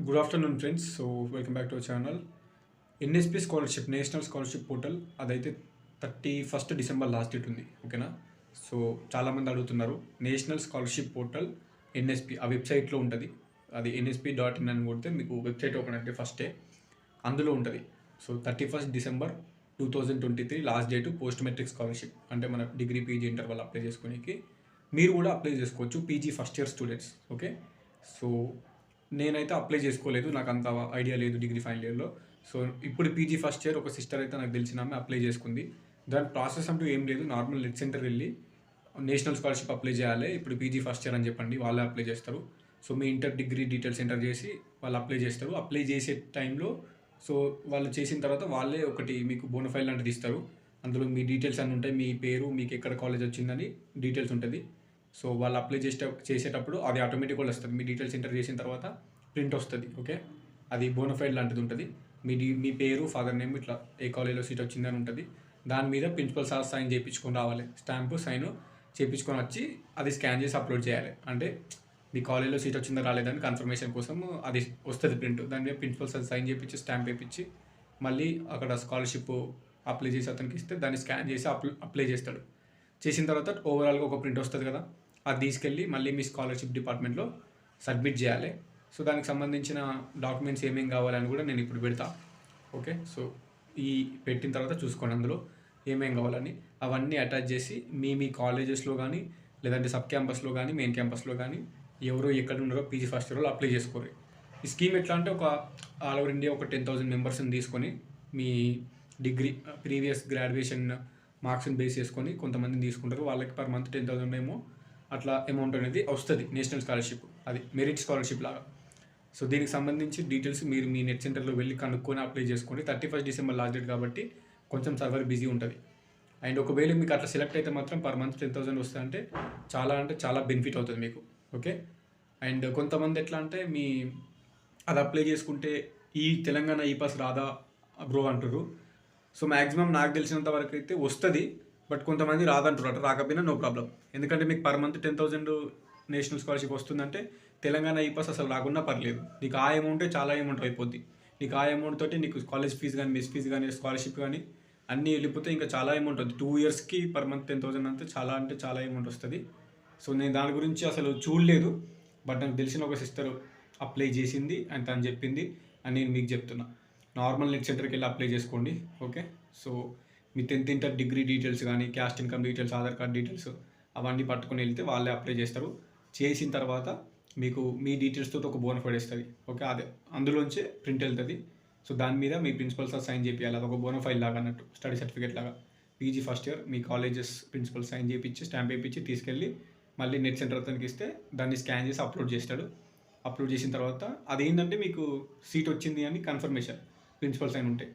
Good afternoon, friends. So, welcome back to our channel. NSP scholarship national scholarship portal అదైతే 31 December last date ఉంది. ఓకేనా? So చాలామంది అడుగుతున్నారు national scholarship portal NSP ఆ వెబ్సైట్లో ఉంటుంది. అది NSP.in అని కొడితే మీకు వెబ్సైట్ ఓపెన్ అయితే ఫస్టే అందులో ఉంటుంది. So 31 December 2023 last date post matric scholarship అంటే మన డిగ్రీ పీజీ ఇంటర్ వాళ్ళు అప్లై చేసుకోనికి మీరు కూడా అప్లై చేసుకోవచ్చు PG first year students. Okay, so నేనైతే అప్లై చేసుకోలేదు, నాకు అంత ఐడియా లేదు డిగ్రీ ఫైనల్ ఇయర్లో. సో ఇప్పుడు పీజీ ఫస్ట్ ఇయర్ ఒక సిస్టర్ అయితే నాకు తెలిసిన ఆమె అప్లై చేసుకుంది. దాని ప్రాసెస్ అంటూ ఏం లేదు, నార్మల్ నెట్ సెంటర్ వెళ్ళి నేషనల్ స్కాలర్షిప్ అప్లై చేయాలి, ఇప్పుడు పీజీ ఫస్ట్ ఇయర్ అని చెప్పండి, వాళ్ళే అప్లై చేస్తారు. సో మీ ఇంటర్ డిగ్రీ డీటెయిల్స్ ఎంటర్ చేసి వాళ్ళు అప్లై చేస్తారు. అప్లై చేసే టైంలో సో వాళ్ళు చేసిన తర్వాత వాళ్ళే ఒకటి మీకు బోనఫైల్ లాంటిది ఇస్తారు. అందులో మీ డీటెయిల్స్ అన్నీ ఉంటాయి, మీ పేరు, మీకు ఎక్కడ కాలేజ్ వచ్చిందని డీటెయిల్స్ ఉంటుంది. సో వాళ్ళు అప్లై చేసేటప్పుడు అది ఆటోమేటిక్ వాళ్ళు వస్తుంది. మీ డీటెయిల్స్ ఎంటర్ చేసిన తర్వాత ప్రింట్ వస్తుంది. ఓకే, అది బోనఫైడ్ లాంటిది ఉంటుంది. మీ పేరు, ఫాదర్ నేమ్, ఇట్లా ఏ కాలేజీలో సీట్ వచ్చిందని ఉంటుంది. దాని మీద ప్రిన్సిపల్ సార్ సైన్ చేయించుకొని రావాలి, స్టాంపు సైన్ చేయించుకొని వచ్చి అది స్కాన్ చేసి అప్లోడ్ చేయాలి. అంటే మీ కాలేజీలో సీట్ వచ్చిందో రాలేదని కన్ఫర్మేషన్ కోసం అది వస్తుంది ప్రింట్. దాని మీద ప్రిన్సిపల్ సార్ సైన్ చేయించి స్టాంప్ వేయించి మళ్ళీ అక్కడ స్కాలర్షిప్ అప్లై చేసి అతనికి ఇస్తే దాన్ని స్కాన్ చేసి అప్లై చేస్తాడు. చేసిన తర్వాత ఓవరాల్గా ఒక ప్రింట్ వస్తుంది కదా, అది తీసుకెళ్ళి మళ్ళీ మీ స్కాలర్షిప్ డిపార్ట్మెంట్లో సబ్మిట్ చేయాలి. సో దానికి సంబంధించిన డాక్యుమెంట్స్ ఏమేమి కావాలని కూడా నేను ఇప్పుడు పెడతా. ఓకే, సో ఈ పెట్టిన తర్వాత చూసుకోండి అందులో ఏమేం కావాలని అవన్నీ అటాచ్ చేసి మీ కాలేజెస్లో కానీ లేదంటే సబ్ క్యాంపస్లో కానీ మెయిన్ క్యాంపస్లో కానీ ఎవరో ఎక్కడ ఉన్నారో పీజీ ఫస్ట్ ఇయర్లో అప్లై చేసుకోరు. ఈ స్కీమ్ ఎట్లా అంటే ఒక ఆల్ ఓవర్ ఇండియా ఒక 10,000 మెంబర్స్ని తీసుకొని మీ డిగ్రీ ప్రీవియస్ గ్రాడ్యుయేషన్ మార్క్స్ని బేస్ చేసుకొని కొంతమందిని తీసుకుంటారు. వాళ్ళకి పర్ మంత్ 10,000 ఏమో అట్లా అమౌంట్ అనేది వస్తుంది. నేషనల్ స్కాలర్షిప్ అది మెరిట్ స్కాలర్షిప్ లాగా. సో దీనికి సంబంధించి డీటెయిల్స్ మీరు మీ నెట్ సెంటర్లో వెళ్ళి కనుక్కొని అప్లై చేసుకోండి. 31 డిసెంబర్ లాస్ట్ డేట్ కాబట్టి కొంచెం సర్వర్ బిజీ ఉంటుంది. అండ్ ఒకవేళ మీకు అట్లా సెలెక్ట్ అయితే మాత్రం పర్ మంత్ 10,000 వస్తుందంటే అంటే చాలా బెనిఫిట్ అవుతుంది మీకు. ఓకే, అండ్ కొంతమంది ఎట్లా అంటే అది అప్లై చేసుకుంటే ఈ తెలంగాణ ఈ పాస్ రాదా బ్రో అంటారు. సో మ్యాక్సిమం నాకు తెలిసినంత వరకు అయితే వస్తుంది, బట్ కొంతమంది రాదంటారు. అట్లా రాకపోయినా నో ప్రాబ్లం, ఎందుకంటే మీకు పర్ మంత్ 10,000 నేషనల్ స్కాలర్షిప్ వస్తుందంటే తెలంగాణ ఈ పాస్ అసలు రాకున్నా పర్లేదు, నీకు ఆ అమౌంటే చాలా అమౌంట్ అయిపోద్ది. నీకు ఆ అమౌంట్ తోటి నీకు కాలేజ్ ఫీజు కానీ మెస్ ఫీజు కానీ స్కాలర్షిప్ కానీ అన్నీ వెళ్ళిపోతే ఇంకా చాలా అమౌంట్ అవుతుంది. 2 ఇయర్స్కి పర్ మంత్ 10,000 అంటే చాలా అమౌంట్ వస్తుంది. సో నేను దాని గురించి అసలు చూడలేదు, బట్ నాకు తెలిసిన ఒక సిస్టర్ అప్లై చేసింది అండ్ తను చెప్పింది అని నేను మీకు చెప్తున్నా. నార్మల్ నెట్ సెంటర్కి వెళ్ళి అప్లై చేసుకోండి. ఓకే, సో మీ 10th ఇంటర్ డిగ్రీ డీటెయిల్స్ కానీ caste income details Aadhaar card details అవన్నీ పట్టుకొని వెళ్తే వాళ్ళే అప్లై చేస్తారు. చేసిన తర్వాత మీకు మీ డీటెయిల్స్తో ఒక బోనఫైడ్ వస్తుంది. ఓకే, అదే అందులోంచే ప్రింట్ వెళ్తుంది. సో దాని మీద మీ ప్రిన్సిపల్ సార్ సైన్ చేయాలి, అదొక బోనఫైల్ లాగా అన్నట్టు, స్టడీ సర్టిఫికేట్ లాగా. పీజీ ఫస్ట్ ఇయర్ మీ కాలేజెస్ ప్రిన్సిపల్ సైన్ చేయించి స్టాంప్ వేయించి తీసుకెళ్ళి మళ్ళీ నెట్ సెంటర్ అతనికి ఇస్తే దాన్ని స్కాన్ చేసి అప్లోడ్ చేస్తాడు. అప్లోడ్ చేసిన తర్వాత అదేంటంటే మీకు సీట్ వచ్చింది అని కన్ఫర్మేషన్ ప్రిన్సిపల్ సైన్ ఉంటే.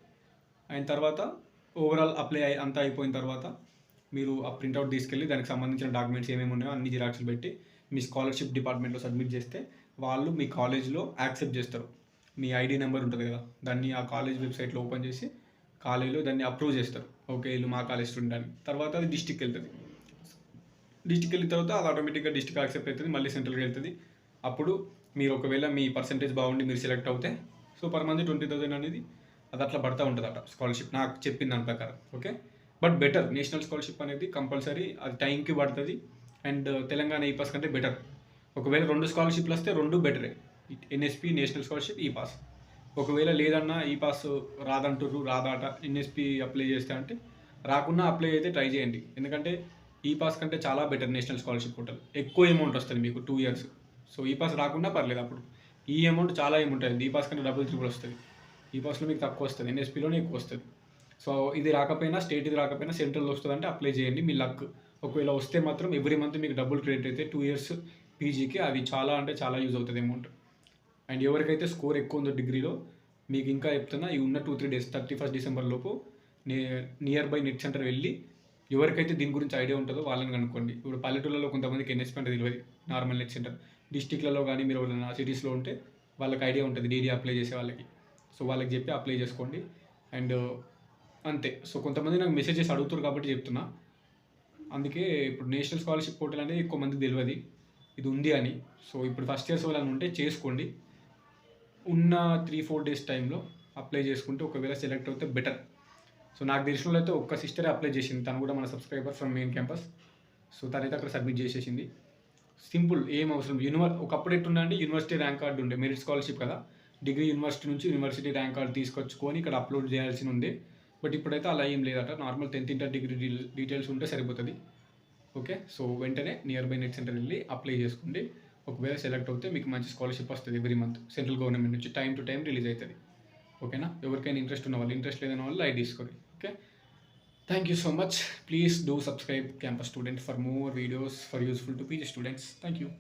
అయిన తర్వాత ఓవరాల్ అప్లై అంతా అయిపోయిన తర్వాత మీరు ఆ ప్రింట్అవుట్ తీసుకెళ్ళి దానికి సంబంధించిన డాక్యుమెంట్స్ ఏమేమి ఉన్నాయో అన్ని జిరాక్స్లు పెట్టి మీ స్కాలర్షిప్ డిపార్ట్మెంట్లో సబ్మిట్ చేస్తే వాళ్ళు మీ కాలేజ్లో యాక్సెప్ట్ చేస్తారు. మీ ఐడి నెంబర్ ఉంటుంది కదా, దాన్ని ఆ కాలేజ్ వెబ్సైట్లో ఓపెన్ చేసి కాలేజీలో దాన్ని అప్రూవ్ చేస్తారు. ఓకే, వీళ్ళు మా కాలేజ్ స్టూడెంట్ అని. తర్వాత అది డిస్టిక్ వెళ్తుంది. డిస్టిక్ వెళ్ళిన తర్వాత అది ఆటోమేటిక్గా డిస్టిక్ యాక్సెప్ట్ అవుతుంది, మళ్ళీ సెంట్రల్కి వెళ్తుంది. అప్పుడు మీరు ఒకవేళ మీ పర్సంటేజ్ బాగుండి మీరు సెలెక్ట్ అవుతే సో పర్ మంత్ 20,000 అనేది అది అట్లా పడుతూ ఉంటుందట స్కాలర్షిప్, నాకు చెప్పిన దాని ప్రకారం. Okay, but better national scholarship అనేది కంపల్సరీ అది టైంకి పడుతుంది. అండ్ తెలంగాణ ఈ పాస్ కంటే బెటర్. ఒకవేళ 2 స్కాలర్షిప్లు వస్తే 2 బెటరే, NSP నేషనల్ స్కాలర్షిప్ ఈ పాస్. ఒకవేళ లేదన్నా ఈ పాస్ రాదాట NSP అప్లై చేస్తే అంటే రాకున్నా అప్లై అయితే ట్రై చేయండి, ఎందుకంటే ఈ పాస్ కంటే చాలా బెటర్ నేషనల్ స్కాలర్షిప్ పోర్టల్. ఎక్కువ అమౌంట్ వస్తుంది మీకు 2 ఇయర్స్. సో ఈ పాస్ రాకుండా పర్లేదు, అప్పుడు ఈ అమౌంట్ చాలా అమౌంట్ అయింది. ఈ పాస్ కంటే డబుల్ త్రిబుల్ వస్తుంది. ఈ పాస్లో మీకు తక్కువ వస్తుంది, NSPలోనే ఎక్కువ వస్తుంది. సో ఇది రాకపోయినా స్టేట్ ఇది రాకపోయినా సెంట్రల్ వస్తుంది అంటే అప్లై చేయండి, మీ లక్. ఒకవేళ వస్తే మాత్రం ఎవ్రీ మంత్ మీకు డబుల్ క్రెడిట్ అయితే 2 ఇయర్స్ పీజీకి అది చాలా యూజ్ అవుతుంది అమౌంట్. అండ్ ఎవరికైతే స్కోర్ ఎక్కువ ఉందో డిగ్రీలో మీకు ఇంకా చెప్తున్నా, ఈ ఉన్న 2-3 డేస్ 31 డిసెంబర్ లోపు నియర్ బై నెట్ సెంటర్ వెళ్ళి ఎవరికైతే దీని గురించి ఐడియా ఉంటుందో వాళ్ళని కనుక్కోండి. ఇప్పుడు పల్లెటూళ్ళలో కొంతమందికి NSP అంటే తెలియదు, నార్మల్ నెట్ సెంటర్. డిస్టిక్లలో కానీ మీరు ఎవరైనా సిటీస్లో ఉంటే వాళ్ళకి ఐడియా ఉంటుంది డీడీ అప్లై చేసే వాళ్ళకి. సో వాళ్ళకి చెప్పి అప్లై చేసుకోండి. అండ్ అంతే. సో కొంతమంది నాకు మెసేజ్ చేసి అడుగుతారు కాబట్టి చెప్తున్నా. అందుకే ఇప్పుడు నేషనల్ స్కాలర్షిప్ పోర్టల్ అనేది ఎక్కువ మందికి తెలియదు ఇది ఉంది అని. సో ఇప్పుడు ఫస్ట్ ఇయర్స్ వాళ్ళని ఉంటే చేసుకోండి. ఉన్న 3-4 డేస్ టైంలో అప్లై చేసుకుంటే ఒకవేళ సెలెక్ట్ అవుతే బెటర్. సో నాకు తెలిసిన అయితే ఒక్క సిస్టరే అప్లై చేసింది, తను కూడా మన subscriber from main campus. So తనైతే అక్కడ సబ్మిట్ చేసేసింది. సింపుల్, ఏం అవసరం. ఒకప్పుడు ఎట్టుండే అంటే యూనివర్సిటీ ర్యాంక్ కార్డు ఉండే, మెరిట్ స్కాలర్షిప్ కదా, డిగ్రీ యూనివర్సిటీ నుంచి యూనివర్సిటీ ర్యాంక్ కార్డు తీసుకొచ్చుకొని ఇక్కడ అప్లోడ్ చేయాల్సి ఉంది. బట్ ఇప్పుడైతే అలా ఏం లేదట, normal 10th inter degree details ఉంటే సరిపోతుంది. ఓకే, సో వెంటనే నియర్ బై నెట్ సెంటర్ వెళ్ళి అప్లై చేసుకోండి. ఒకవేళ సెలెక్ట్ అవుతే మీకు మంచి స్కాలర్షిప్ వస్తుంది ఎవ్రీ మంత్ సెంట్రల్ గవర్నమెంట్ నుంచి, టైం టు టైం రిలీజ్ అవుతుంది. ఓకేనా, ఎవరికైనా ఇంట్రెస్ట్ ఉన్న వాళ్ళు, ఇంట్రెస్ట్ లేదని వాళ్ళు లైట్ తీసుకోండి. Okay, thank you so much. Please do subscribe campus student for more videos for useful to PG students. Thank you.